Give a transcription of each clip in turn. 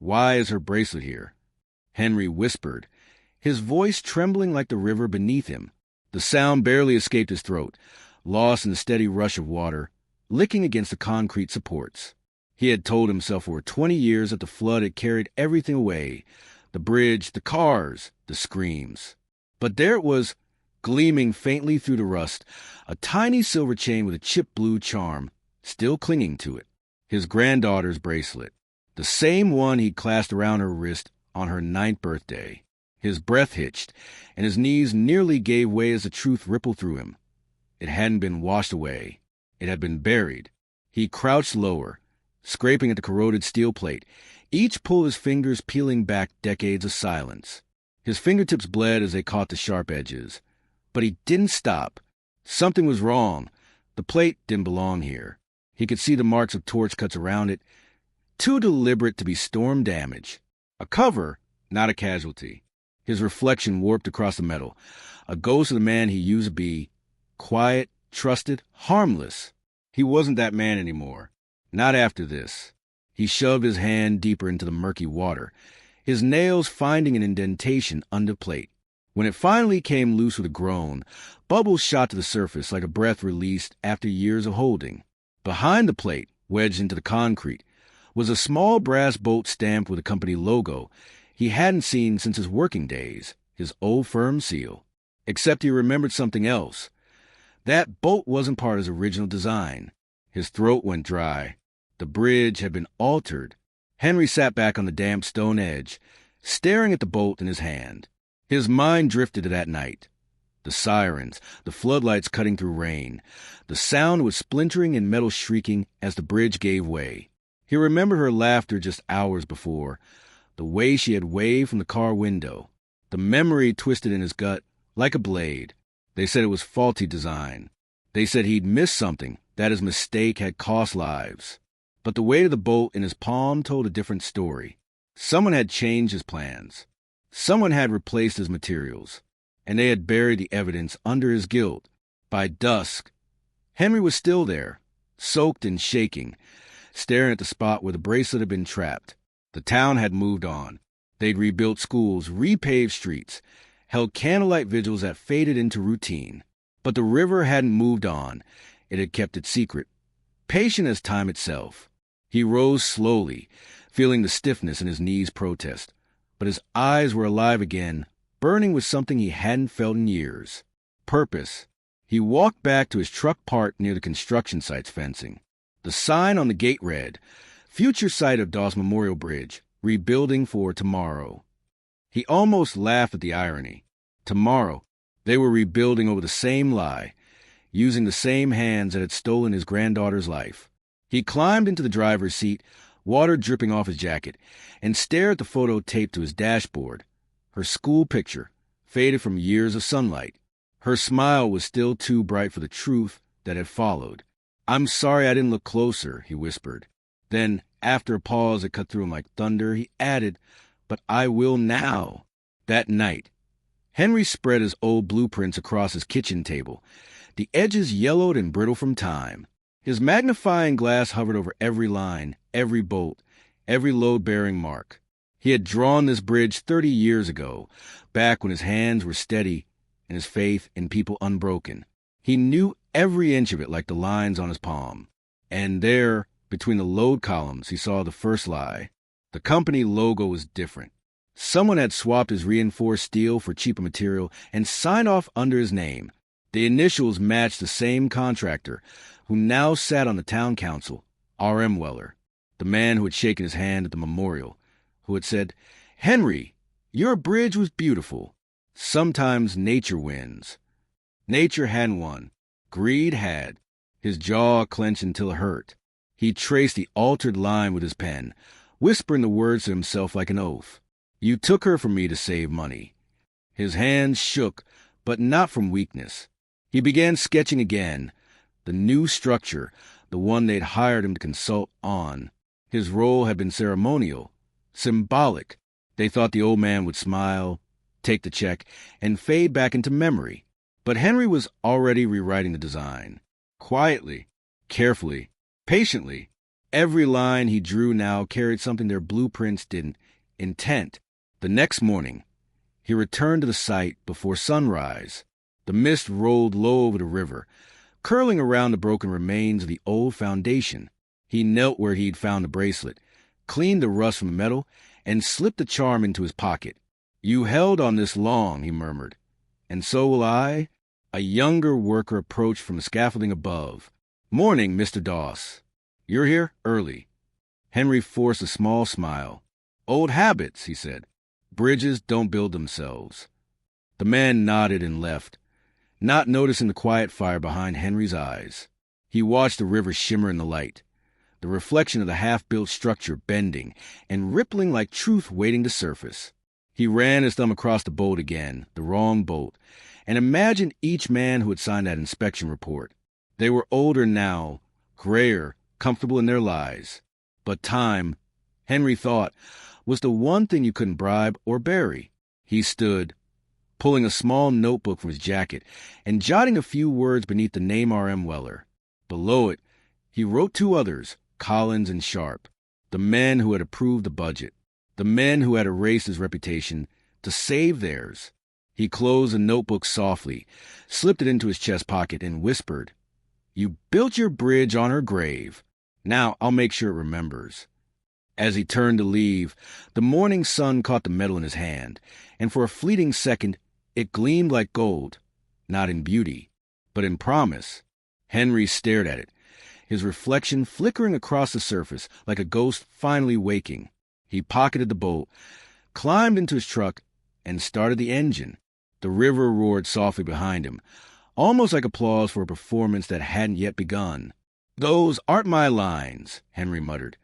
Why is her bracelet here? Henry whispered, his voice trembling like the river beneath him. The sound barely escaped his throat, lost in the steady rush of water, licking against the concrete supports. He had told himself for 20 years that the flood had carried everything away, the bridge, the cars, the screams. But there it was, gleaming faintly through the rust, a tiny silver chain with a chip blue charm, still clinging to it. His granddaughter's bracelet, the same one he'd clasped around her wrist on her 9th birthday. His breath hitched, and his knees nearly gave way as the truth rippled through him. It hadn't been washed away. It had been buried. He crouched lower, scraping at the corroded steel plate, each pull of his fingers peeling back decades of silence. His fingertips bled as they caught the sharp edges. But he didn't stop. Something was wrong. The plate didn't belong here. He could see the marks of torch cuts around it, too deliberate to be storm damage. A cover, not a casualty. His reflection warped across the metal, a ghost of the man he used to be, quiet, trusted, harmless. He wasn't that man anymore. Not after this. He shoved his hand deeper into the murky water, his nails finding an indentation under the plate. When it finally came loose with a groan, bubbles shot to the surface like a breath released after years of holding. Behind the plate, wedged into the concrete, was a small brass bolt stamped with a company logo he hadn't seen since his working days, his old firm seal. Except he remembered something else. That bolt wasn't part of his original design. His throat went dry. The bridge had been altered. Henry sat back on the damp stone edge, staring at the bolt in his hand. His mind drifted to that night. The sirens, the floodlights cutting through rain. The sound was splintering and metal shrieking as the bridge gave way. He remembered her laughter just hours before, the way she had waved from the car window. The memory twisted in his gut like a blade. They said it was faulty design. They said he'd missed something, that his mistake had cost lives. But the weight of the bolt in his palm told a different story. Someone had changed his plans. Someone had replaced his materials, and they had buried the evidence under his guilt. By dusk, Henry was still there, soaked and shaking, staring at the spot where the bracelet had been trapped. The town had moved on. They'd rebuilt schools, repaved streets, held candlelight vigils that faded into routine. But the river hadn't moved on. It had kept its secret, patient as time itself. He rose slowly, feeling the stiffness in his knees protest. But his eyes were alive again, burning with something he hadn't felt in years. Purpose. He walked back to his truck parked near the construction site's fencing. The sign on the gate read, "Future site of Doss Memorial Bridge, rebuilding for tomorrow." He almost laughed at the irony. Tomorrow, they were rebuilding over the same lie, using the same hands that had stolen his granddaughter's life. He climbed into the driver's seat, water dripping off his jacket, and stared at the photo taped to his dashboard. Her school picture, faded from years of sunlight. Her smile was still too bright for the truth that had followed. "I'm sorry I didn't look closer," he whispered. Then, after a pause that cut through him like thunder, he added, "But I will now." That night, Henry spread his old blueprints across his kitchen table, the edges yellowed and brittle from time. His magnifying glass hovered over every line, every bolt, every load-bearing mark. He had drawn this bridge 30 years ago, back when his hands were steady and his faith in people unbroken. He knew every inch of it like the lines on his palm. And there, between the load columns, he saw the first lie. The company logo was different. Someone had swapped his reinforced steel for cheaper material and signed off under his name. The initials matched the same contractor, who now sat on the town council, R.M. Weller, the man who had shaken his hand at the memorial, who had said, "Henry, your bridge was beautiful. Sometimes nature wins." Nature hadn't won. Greed had. His jaw clenched until it hurt. He traced the altered line with his pen, whispering the words to himself like an oath. "You took her from me to save money." His hands shook, but not from weakness. He began sketching again, the new structure, the one they'd hired him to consult on. His role had been ceremonial, symbolic. They thought the old man would smile, take the check, and fade back into memory. But Henry was already rewriting the design. Quietly, carefully, patiently. Every line he drew now carried something their blueprints didn't: intent. The next morning, he returned to the site before sunrise. The mist rolled low over the river, curling around the broken remains of the old foundation. He knelt where he'd found the bracelet, cleaned the rust from the metal, and slipped the charm into his pocket. "You held on this long," he murmured. "And so will I." A younger worker approached from the scaffolding above. "Morning, Mr. Doss. You're here early." Henry forced a small smile. "Old habits," he said. "Bridges don't build themselves." The man nodded and left, not noticing the quiet fire behind Henry's eyes. He watched the river shimmer in the light, the reflection of the half-built structure bending and rippling like truth waiting to surface. He ran his thumb across the bolt again, the wrong bolt, and imagined each man who had signed that inspection report. They were older now, grayer, comfortable in their lives. But time, Henry thought, was the one thing you couldn't bribe or bury. He stood, pulling a small notebook from his jacket and jotting a few words beneath the name R.M. Weller. Below it, he wrote two others, Collins and Sharp, the men who had approved the budget, the men who had erased his reputation to save theirs. He closed the notebook softly, slipped it into his chest pocket, and whispered, "You built your bridge on her grave. Now I'll make sure it remembers." As he turned to leave, the morning sun caught the metal in his hand, and for a fleeting second it gleamed like gold, not in beauty, but in promise. Henry stared at it, his reflection flickering across the surface like a ghost finally waking. He pocketed the bolt, climbed into his truck, and started the engine. The river roared softly behind him, almost like applause for a performance that hadn't yet begun. "Those aren't my lines," Henry muttered,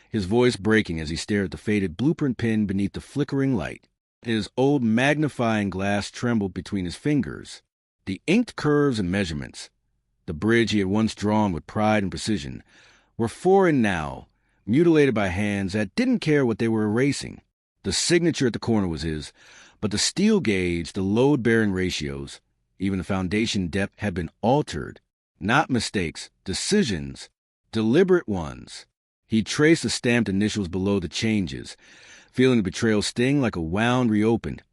his voice breaking as he stared at the faded blueprint pin beneath the flickering light. His old magnifying glass trembled between his fingers. The inked curves and measurements, the bridge he had once drawn with pride and precision, were foreign now, mutilated by hands that didn't care what they were erasing. The signature at the corner was his, but the steel gauge, the load-bearing ratios, even the foundation depth had been altered. Not mistakes, decisions, deliberate ones. He traced the stamped initials below the changes, feeling the betrayal sting like a wound reopened.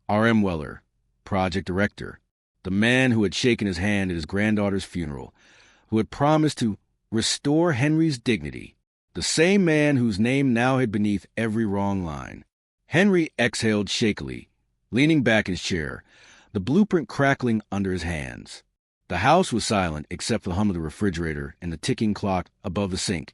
R.M. Weller, project director, the man who had shaken his hand at his granddaughter's funeral, who had promised to restore Henry's dignity, the same man whose name now hid beneath every wrong line. Henry exhaled shakily, leaning back in his chair, the blueprint crackling under his hands. The house was silent except for the hum of the refrigerator and the ticking clock above the sink,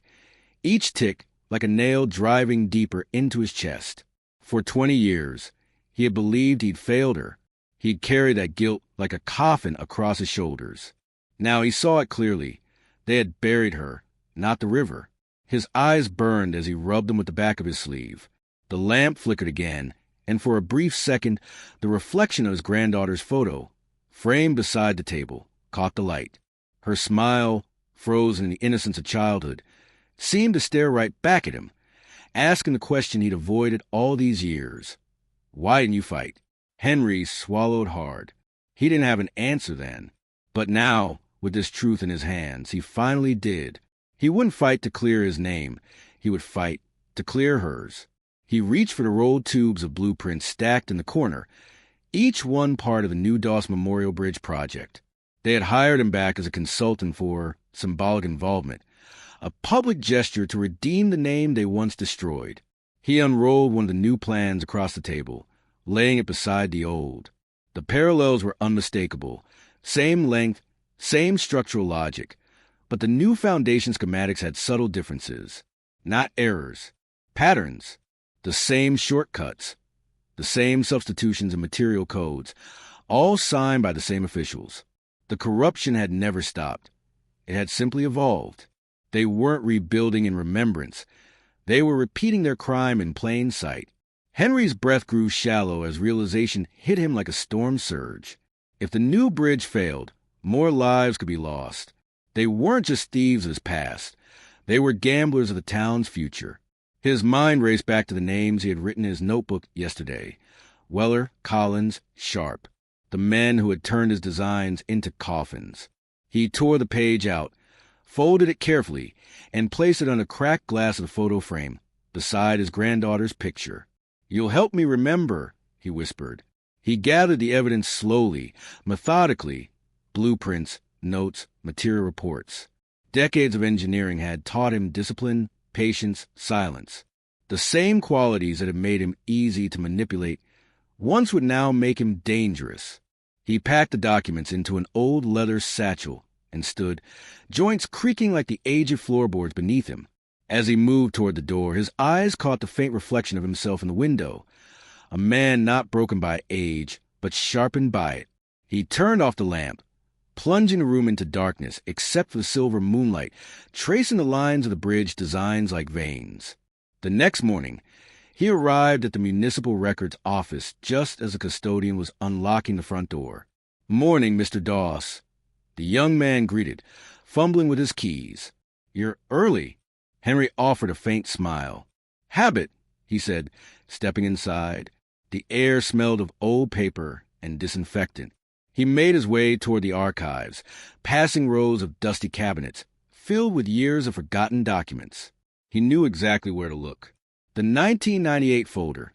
each tick like a nail driving deeper into his chest. For 20 years, he had believed he'd failed her. He'd carried that guilt like a coffin across his shoulders. Now he saw it clearly. They had buried her, not the river. His eyes burned as he rubbed them with the back of his sleeve. The lamp flickered again, and for a brief second, the reflection of his granddaughter's photo, framed beside the table, caught the light. Her smile, frozen in the innocence of childhood, seemed to stare right back at him, asking the question he'd avoided all these years. "Why didn't you fight?" Henry swallowed hard. He didn't have an answer then. But now, with this truth in his hands, he finally did. He wouldn't fight to clear his name. He would fight to clear hers. He reached for the rolled tubes of blueprints stacked in the corner, each one part of the New Doss Memorial Bridge project. They had hired him back as a consultant for symbolic involvement, a public gesture to redeem the name they once destroyed. He unrolled one of the new plans across the table, laying it beside the old. The parallels were unmistakable, same length, same structural logic, but the new foundation schematics had subtle differences, not errors, patterns. The same shortcuts, the same substitutions and material codes, all signed by the same officials. The corruption had never stopped. It had simply evolved. They weren't rebuilding in remembrance. They were repeating their crime in plain sight. Henry's breath grew shallow as realization hit him like a storm surge. If the new bridge failed, more lives could be lost. They weren't just thieves of his past. They were gamblers of the town's future. His mind raced back to the names he had written in his notebook yesterday. Weller, Collins, Sharp, the men who had turned his designs into coffins. He tore the page out, folded it carefully, and placed it on a cracked glass of the photo frame, beside his granddaughter's picture. "You'll help me remember," he whispered. He gathered the evidence slowly, methodically: blueprints, notes, material reports. Decades of engineering had taught him discipline, patience, silence. The same qualities that had made him easy to manipulate once would now make him dangerous. He packed the documents into an old leather satchel and stood, joints creaking like the aged floorboards beneath him. As he moved toward the door, his eyes caught the faint reflection of himself in the window. A man not broken by age, but sharpened by it. He turned off the lamp, plunging the room into darkness, except for the silver moonlight, tracing the lines of the bridge designs like veins. The next morning, he arrived at the municipal records office just as the custodian was unlocking the front door. "Morning, Mr. Doss," the young man greeted, fumbling with his keys. "You're early." Henry offered a faint smile. "Habit," he said, stepping inside. The air smelled of old paper and disinfectant. He made his way toward the archives, passing rows of dusty cabinets, filled with years of forgotten documents. He knew exactly where to look. The 1998 folder,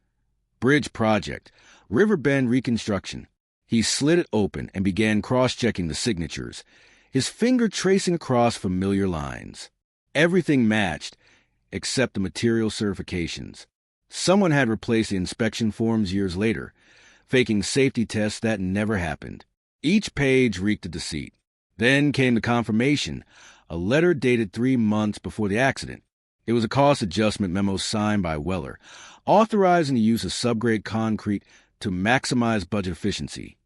Bridge Project, Riverbend Reconstruction. He slid it open and began cross-checking the signatures, his finger tracing across familiar lines. Everything matched, except the material certifications. Someone had replaced the inspection forms years later, faking safety tests that never happened. Each page reeked of deceit. Then came the confirmation, a letter dated 3 months before the accident. It was a cost adjustment memo signed by Weller, authorizing the use of subgrade concrete to maximize budget efficiency.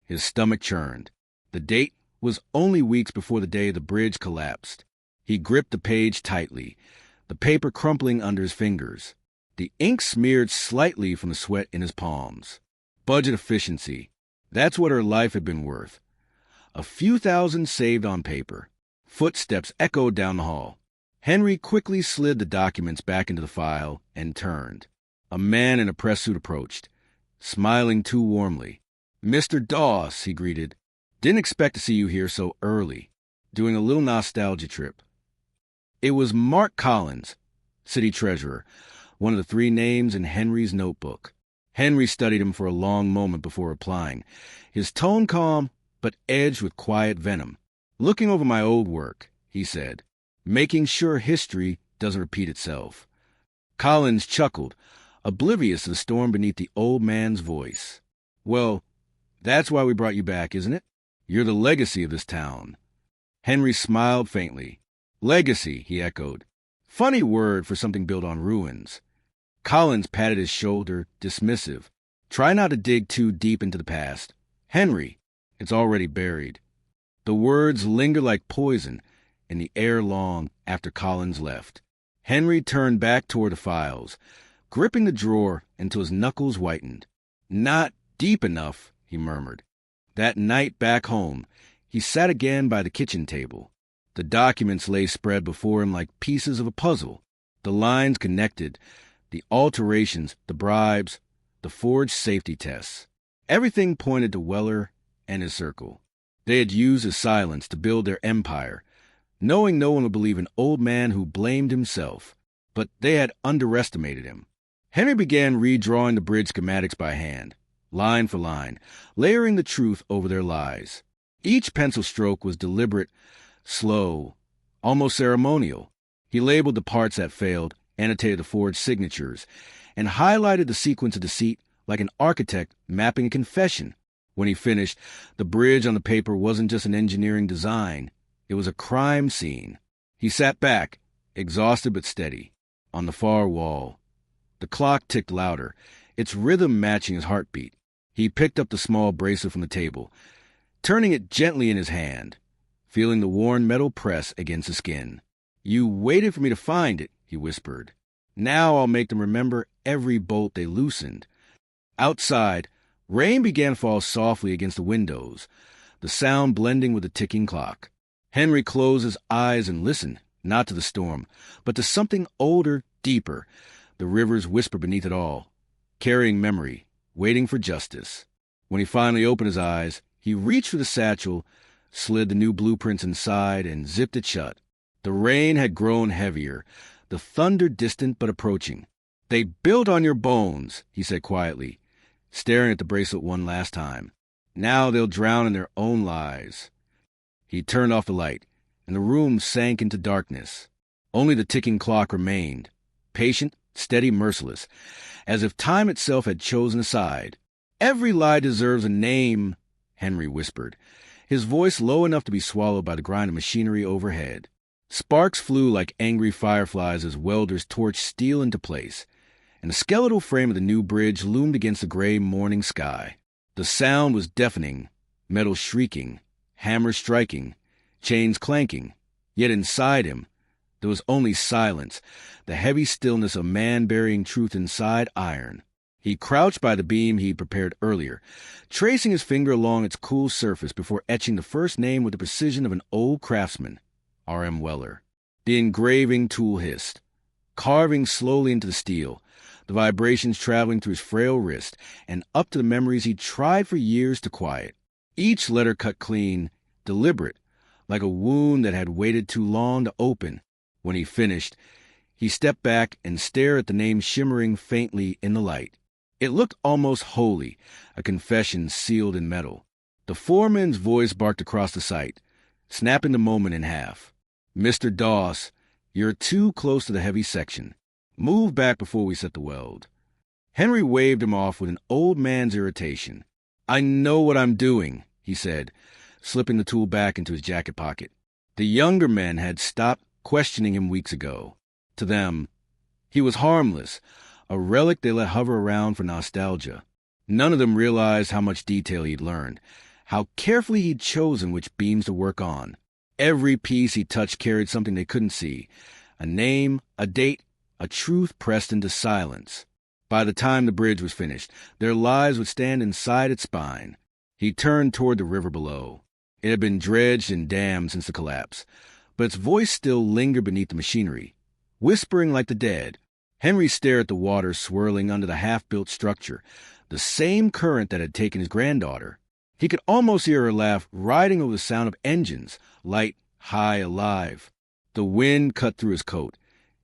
His stomach churned. The date was only weeks before the day the bridge collapsed. He gripped the page tightly, the paper crumpling under his fingers. The ink smeared slightly from the sweat in his palms. Budget efficiency. That's what her life had been worth. A few thousand saved on paper. Footsteps echoed down the hall. Henry quickly slid the documents back into the file and turned. A man in a press suit approached, smiling too warmly. "Mr. Doss," he greeted. "Didn't expect to see you here so early. Doing a little nostalgia trip." It was Mark Collins, city treasurer, one of the 3 names in Henry's notebook. Henry studied him for a long moment before replying, his tone calm but edged with quiet venom. "Looking over my old work," he said, "making sure history doesn't repeat itself." Collins chuckled, oblivious to the storm beneath the old man's voice. "Well, that's why we brought you back, isn't it? You're the legacy of this town." Henry smiled faintly. "Legacy," he echoed. "Funny word for something built on ruins." Collins patted his shoulder, dismissive. "Try not to dig too deep into the past. Henry, it's already buried." The words lingered like poison in the air long after Collins left. Henry turned back toward the files, gripping the drawer until his knuckles whitened. "Not deep enough," he murmured. That night back home, he sat again by the kitchen table. The documents lay spread before him like pieces of a puzzle. The lines connected, the alterations, the bribes, the forged safety tests. Everything pointed to Weller and his circle. They had used his silence to build their empire, knowing no one would believe an old man who blamed himself. But they had underestimated him. Henry began redrawing the bridge schematics by hand, line for line, layering the truth over their lies. Each pencil stroke was deliberate, slow, almost ceremonial. He labeled the parts that failed, annotated the forged signatures, and highlighted the sequence of deceit like an architect mapping a confession. When he finished, the bridge on the paper wasn't just an engineering design. It was a crime scene. He sat back, exhausted but steady, on the far wall. The clock ticked louder, its rhythm matching his heartbeat. He picked up the small bracelet from the table, turning it gently in his hand, feeling the worn metal press against the skin. "You waited for me to find it," he whispered. "Now I'll make them remember every bolt they loosened." Outside, rain began to fall softly against the windows, the sound blending with the ticking clock. Henry closed his eyes and listened, not to the storm, but to something older, deeper, the river's whisper beneath it all, carrying memory, waiting for justice. When he finally opened his eyes, he reached for the satchel, slid the new blueprints inside, and zipped it shut. The rain had grown heavier, the thunder distant but approaching. "They built on your bones," he said quietly, staring at the bracelet one last time. "Now they'll drown in their own lies." He turned off the light, and the room sank into darkness. Only the ticking clock remained, patient, steady, merciless, as if time itself had chosen a side. "Every lie deserves a name," Henry whispered, his voice low enough to be swallowed by the grind of machinery overhead. Sparks flew like angry fireflies as welders torched steel into place, and the skeletal frame of the new bridge loomed against the gray morning sky. The sound was deafening, metal shrieking, hammers striking, chains clanking. Yet inside him, there was only silence, the heavy stillness of man burying truth inside iron. He crouched by the beam he'd prepared earlier, tracing his finger along its cool surface before etching the first name with the precision of an old craftsman, R.M. Weller. The engraving tool hissed, carving slowly into the steel, the vibrations traveling through his frail wrist and up to the memories he'd tried for years to quiet. Each letter cut clean, deliberate, like a wound that had waited too long to open. When he finished, he stepped back and stared at the name shimmering faintly in the light. It looked almost holy, a confession sealed in metal. The foreman's voice barked across the site, snapping the moment in half. "Mr. Doss, you're too close to the heavy section. Move back before we set the weld." Henry waved him off with an old man's irritation. "I know what I'm doing," he said, slipping the tool back into his jacket pocket. The younger men had stopped questioning him weeks ago. To them, he was harmless, a relic they let hover around for nostalgia. None of them realized how much detail he'd learned, how carefully he'd chosen which beams to work on. Every piece he touched carried something they couldn't see, a name, a date, a truth pressed into silence. By the time the bridge was finished, their lives would stand inside its spine. He turned toward the river below. It had been dredged and dammed since the collapse, but its voice still lingered beneath the machinery, whispering like the dead. Henry stared at the water swirling under the half-built structure, the same current that had taken his granddaughter. He could almost hear her laugh riding over the sound of engines, light, high, alive. The wind cut through his coat,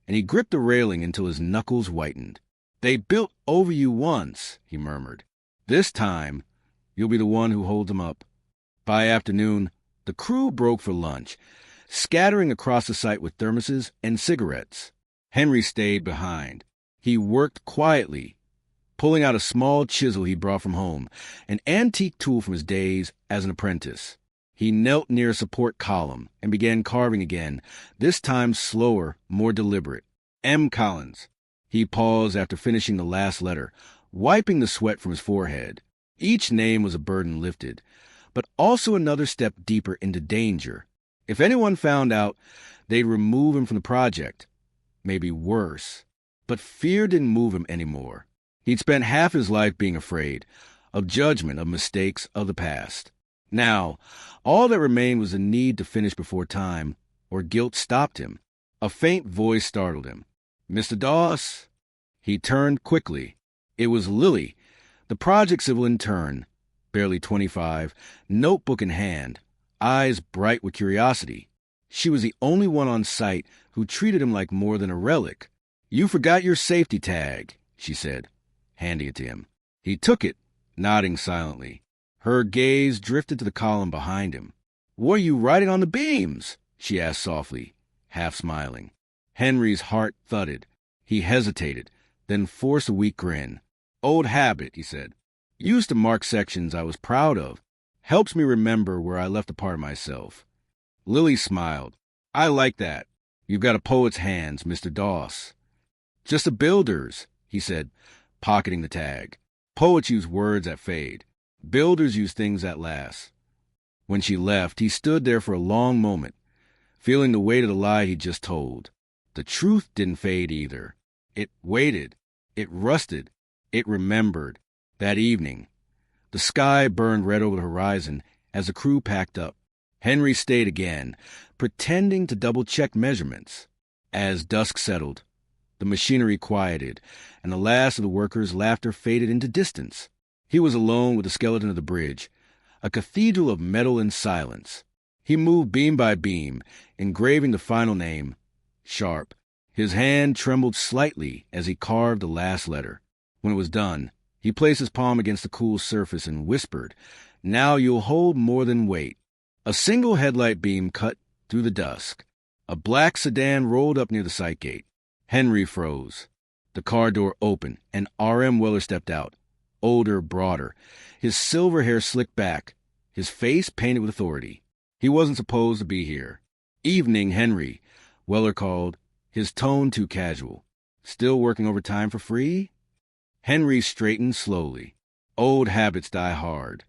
and he gripped the railing until his knuckles whitened. "They built over you once," he murmured. "This time, you'll be the one who holds them up." By afternoon, the crew broke for lunch, scattering across the site with thermoses and cigarettes. Henry stayed behind. He worked quietly, pulling out a small chisel he brought from home, an antique tool from his days as an apprentice. He knelt near a support column and began carving again, this time slower, more deliberate. "M. Collins." He paused after finishing the last letter, wiping the sweat from his forehead. Each name was a burden lifted, but also another step deeper into danger. If anyone found out, they'd remove him from the project. Maybe worse. But fear didn't move him anymore. He'd spent half his life being afraid, of judgment, of mistakes, of the past. Now, all that remained was the need to finish before time, or guilt stopped him. A faint voice startled him. "Mr. Doss?" He turned quickly. It was Lily, the project civil intern, barely 25, notebook in hand, eyes bright with curiosity. She was the only one on site who treated him like more than a relic. "You forgot your safety tag," she said, handing it to him. He took it, nodding silently. Her gaze drifted to the column behind him. "What are you writing on the beams?" she asked softly, half smiling. Henry's heart thudded. He hesitated, then forced a weak grin. "Old habit," he said. "Used to mark sections I was proud of. Helps me remember where I left a part of myself." Lily smiled. "I like that. You've got a poet's hands, Mr. Doss." "Just a builder's," he said, pocketing the tag. "Poets use words that fade. Builders use things that last." When she left, he stood there for a long moment, feeling the weight of the lie he'd just told. The truth didn't fade either. It waited. It rusted. It remembered. That evening, the sky burned red over the horizon as the crew packed up. Henry stayed again, pretending to double-check measurements. As dusk settled, the machinery quieted, and the last of the workers' laughter faded into distance. He was alone with the skeleton of the bridge, a cathedral of metal and silence. He moved beam by beam, engraving the final name, Sharp. His hand trembled slightly as he carved the last letter. When it was done, he placed his palm against the cool surface and whispered, "Now you'll hold more than weight." A single headlight beam cut through the dusk. A black sedan rolled up near the site gate. Henry froze. The car door opened, and R.M. Weller stepped out, older, broader, his silver hair slicked back, his face painted with authority. He wasn't supposed to be here. "Evening, Henry," Weller called, his tone too casual. "Still working overtime for free?" Henry straightened slowly. Old habits die hard.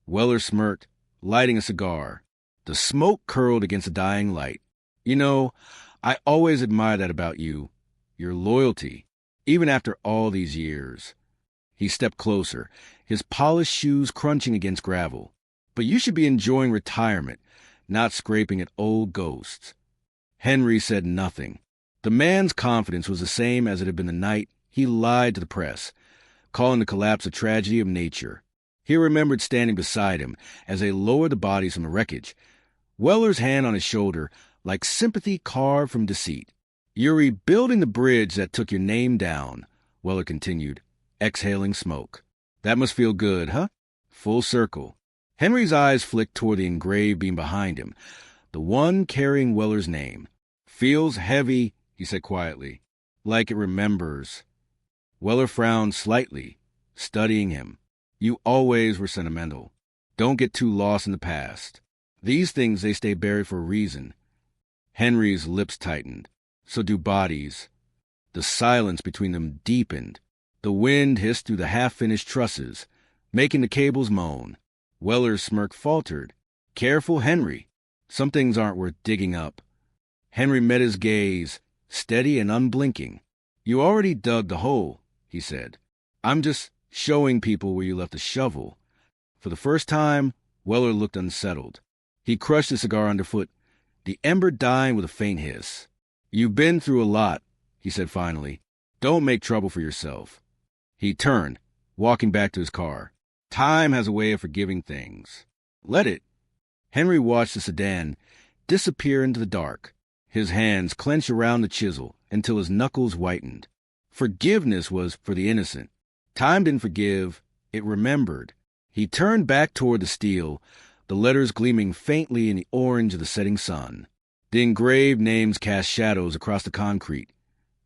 Weller smirked, lighting a cigar. The smoke curled against the dying light. "You know, I always admire that about you. Your loyalty, even after all these years." He stepped closer, his polished shoes crunching against gravel. "But you should be enjoying retirement, not scraping at old ghosts." Henry said nothing. The man's confidence was the same as it had been the night he lied to the press, calling the collapse a tragedy of nature. He remembered standing beside him as they lowered the bodies from the wreckage, Weller's hand on his shoulder like sympathy carved from deceit. "You're rebuilding the bridge that took your name down," Weller continued, exhaling smoke. "That must feel good, huh? Full circle." Henry's eyes flicked toward the engraved beam behind him, the one carrying Weller's name. "Feels heavy," he said quietly, "like it remembers." Weller frowned slightly, studying him. "You always were sentimental. Don't get too lost in the past. These things, they stay buried for a reason." Henry's lips tightened. So do bodies. The silence between them deepened. The wind hissed through the half-finished trusses, making the cables moan. Weller's smirk faltered. "Careful, Henry. Some things aren't worth digging up." Henry met his gaze, steady and unblinking. "You already dug the hole," he said. "I'm just showing people where you left the shovel." For the first time, Weller looked unsettled. He crushed the cigar underfoot, the ember dying with a faint hiss. "You've been through a lot," he said finally. "Don't make trouble for yourself." He turned, walking back to his car. Time has a way of forgiving things. Let it. Henry watched the sedan disappear into the dark, his hands clenched around the chisel until his knuckles whitened. Forgiveness was for the innocent. Time didn't forgive, it remembered. He turned back toward the steel, the letters gleaming faintly in the orange of the setting sun. The engraved names cast shadows across the concrete,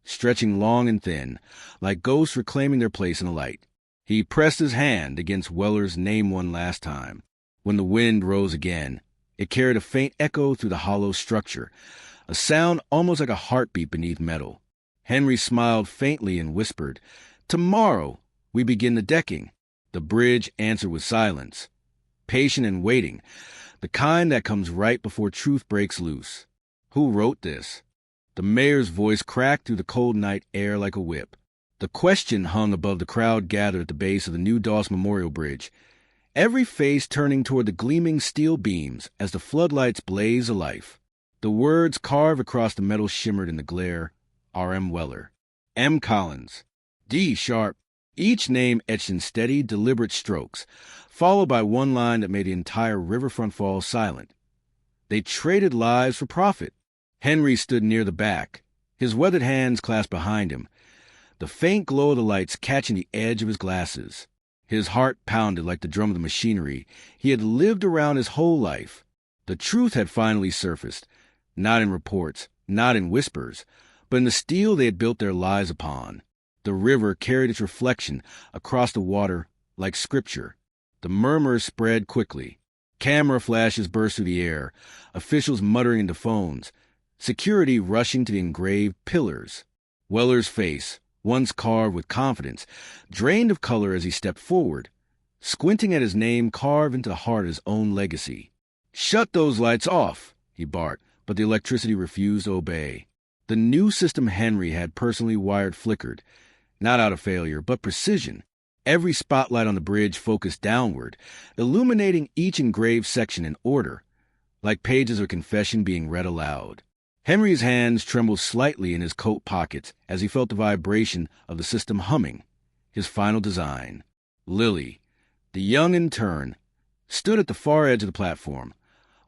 stretching long and thin, like ghosts reclaiming their place in the light. He pressed his hand against Weller's name one last time. When the wind rose again, it carried a faint echo through the hollow structure, a sound almost like a heartbeat beneath metal. Henry smiled faintly and whispered, "Tomorrow we begin the decking." The bridge answered with silence, patient and waiting, the kind that comes right before truth breaks loose. Who wrote this? The mayor's voice cracked through the cold night air like a whip. The question hung above the crowd gathered at the base of the new Doss Memorial Bridge, every face turning toward the gleaming steel beams as the floodlights blazed alife. The words carved across the metal shimmered in the glare. R.M. Weller, M. Collins, D. Sharp, each name etched in steady, deliberate strokes, followed by one line that made the entire riverfront fall silent. They traded lives for profit. Henry stood near the back, his weathered hands clasped behind him, the faint glow of the lights catching the edge of his glasses. His heart pounded like the drum of the machinery he had lived around his whole life. The truth had finally surfaced, not in reports, not in whispers, but in the steel they had built their lives upon. The river carried its reflection across the water like scripture. The murmurs spread quickly. Camera flashes burst through the air, officials muttering into phones, security rushing to the engraved pillars. Weller's face, once carved with confidence, drained of color as he stepped forward, squinting at his name carved into the heart of his own legacy. "Shut those lights off," he barked, but the electricity refused to obey. The new system Henry had personally wired flickered, not out of failure, but precision. Every spotlight on the bridge focused downward, illuminating each engraved section in order, like pages of confession being read aloud. Henry's hands trembled slightly in his coat pockets as he felt the vibration of the system humming. His final design. Lily, the young intern, stood at the far edge of the platform,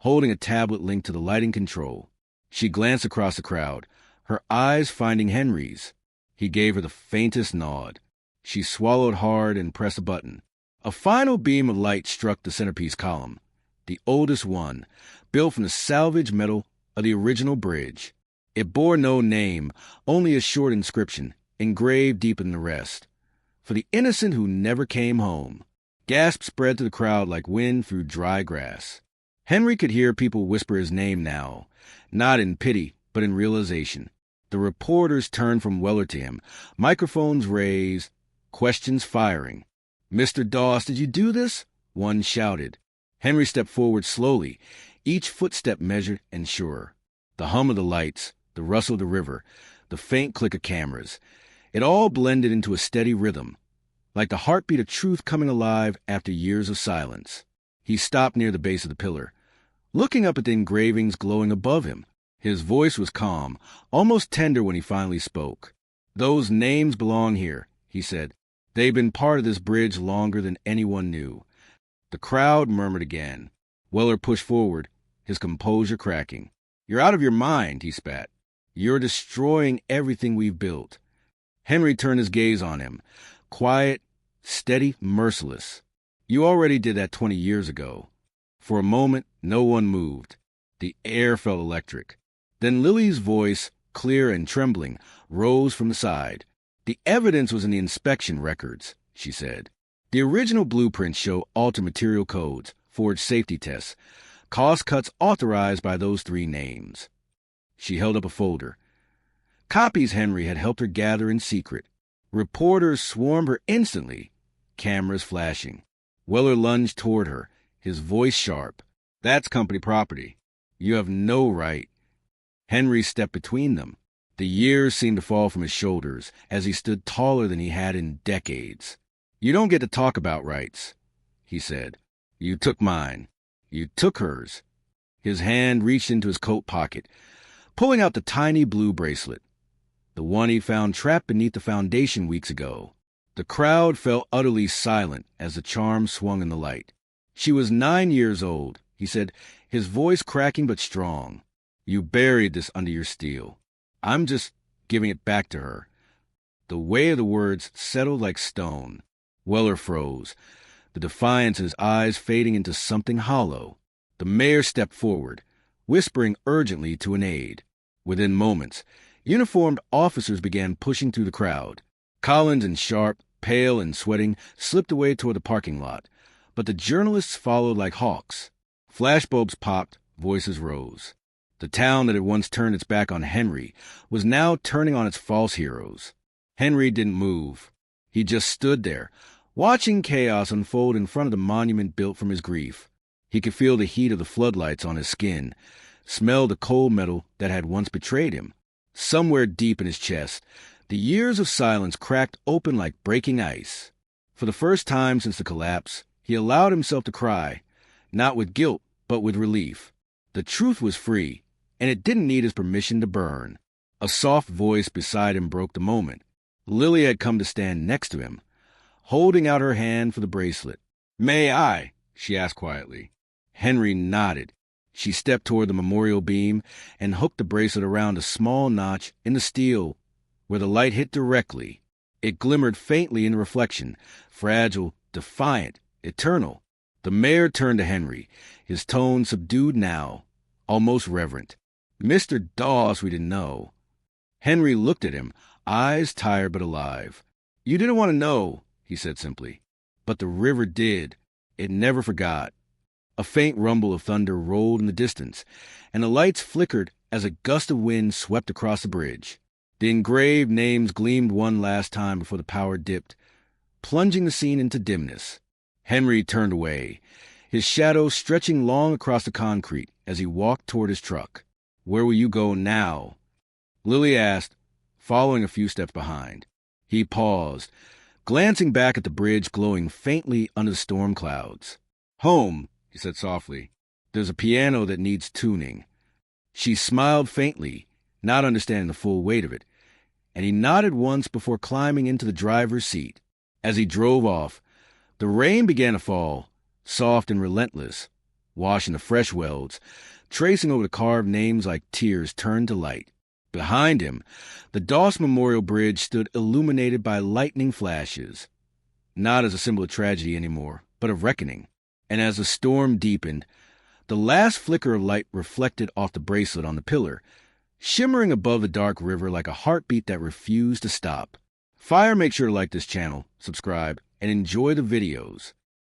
holding a tablet linked to the lighting control. She glanced across the crowd, her eyes finding Henry's. He gave her the faintest nod. She swallowed hard and pressed a button. A final beam of light struck the centerpiece column, the oldest one, built from the salvaged metal of the original bridge. It bore no name, only a short inscription, engraved deep in the rest. For the innocent who never came home. Gasps spread to the crowd like wind through dry grass. Henry could hear people whisper his name now, not in pity, but in realization. The reporters turned from Weller to him, microphones raised, questions firing. "Mr. Doss, did you do this?" one shouted. Henry stepped forward slowly, each footstep measured and sure. The hum of the lights, the rustle of the river, the faint click of cameras. It all blended into a steady rhythm, like the heartbeat of truth coming alive after years of silence. He stopped near the base of the pillar, looking up at the engravings glowing above him. His voice was calm, almost tender when he finally spoke. "Those names belong here," he said. "They've been part of this bridge longer than anyone knew." The crowd murmured again. Weller pushed forward, his composure cracking. "You're out of your mind," he spat. "You're destroying everything we've built." Henry turned his gaze on him, quiet, steady, merciless. "You already did that 20 years ago." For a moment, no one moved. The air felt electric. Then Lily's voice, clear and trembling, rose from the side. "The evidence was in the inspection records," she said. "The original blueprints show altered material codes, forged safety tests, cost cuts authorized by those 3 names." She held up a folder. Copies Henry had helped her gather in secret. Reporters swarmed her instantly, cameras flashing. Weller lunged toward her, his voice sharp. "That's company property. You have no right." Henry stepped between them. The years seemed to fall from his shoulders as he stood taller than he had in decades. "You don't get to talk about rights," he said. "You took mine. You took hers." His hand reached into his coat pocket, pulling out the tiny blue bracelet, the one he found trapped beneath the foundation weeks ago. The crowd fell utterly silent as the charm swung in the light. "She was 9 years old," he said, his voice cracking but strong. "You buried this under your steel. I'm just giving it back to her." The weight of the words settled like stone. Weller froze, the defiance in his eyes fading into something hollow. The mayor stepped forward, whispering urgently to an aide. Within moments, uniformed officers began pushing through the crowd. Collins and Sharp, pale and sweating, slipped away toward the parking lot, but the journalists followed like hawks. Flashbulbs popped, voices rose. The town that had once turned its back on Henry was now turning on its false heroes. Henry didn't move. He just stood there, watching chaos unfold in front of the monument built from his grief. He could feel the heat of the floodlights on his skin, smell the cold metal that had once betrayed him. Somewhere deep in his chest, the years of silence cracked open like breaking ice. For the first time since the collapse, he allowed himself to cry, not with guilt, but with relief. The truth was free, and it didn't need his permission to burn. A soft voice beside him broke the moment. Lily had come to stand next to him, holding out her hand for the bracelet. "May I?" she asked quietly. Henry nodded. She stepped toward the memorial beam and hooked the bracelet around a small notch in the steel where the light hit directly. It glimmered faintly in the reflection, fragile, defiant, eternal. The mayor turned to Henry, his tone subdued now, almost reverent. "Mr. Doss, we didn't know." Henry looked at him, eyes tired but alive. "You didn't want to know," he said simply. "But the river did. It never forgot." A faint rumble of thunder rolled in the distance, and the lights flickered as a gust of wind swept across the bridge. The engraved names gleamed one last time before the power dipped, plunging the scene into dimness. Henry turned away, his shadow stretching long across the concrete as he walked toward his truck. "Where will you go now?" Lily asked, following a few steps behind. He paused, glancing back at the bridge glowing faintly under the storm clouds. "Home," he said softly. "There's a piano that needs tuning." She smiled faintly, not understanding the full weight of it, and he nodded once before climbing into the driver's seat. As he drove off, the rain began to fall, soft and relentless, washing the fresh welds, tracing over the carved names like tears turned to light. Behind him, the Doss Memorial Bridge stood illuminated by lightning flashes, not as a symbol of tragedy anymore, but of reckoning. And as the storm deepened, the last flicker of light reflected off the bracelet on the pillar, shimmering above the dark river like a heartbeat that refused to stop. Fire, make sure to like this channel, subscribe, and enjoy the videos.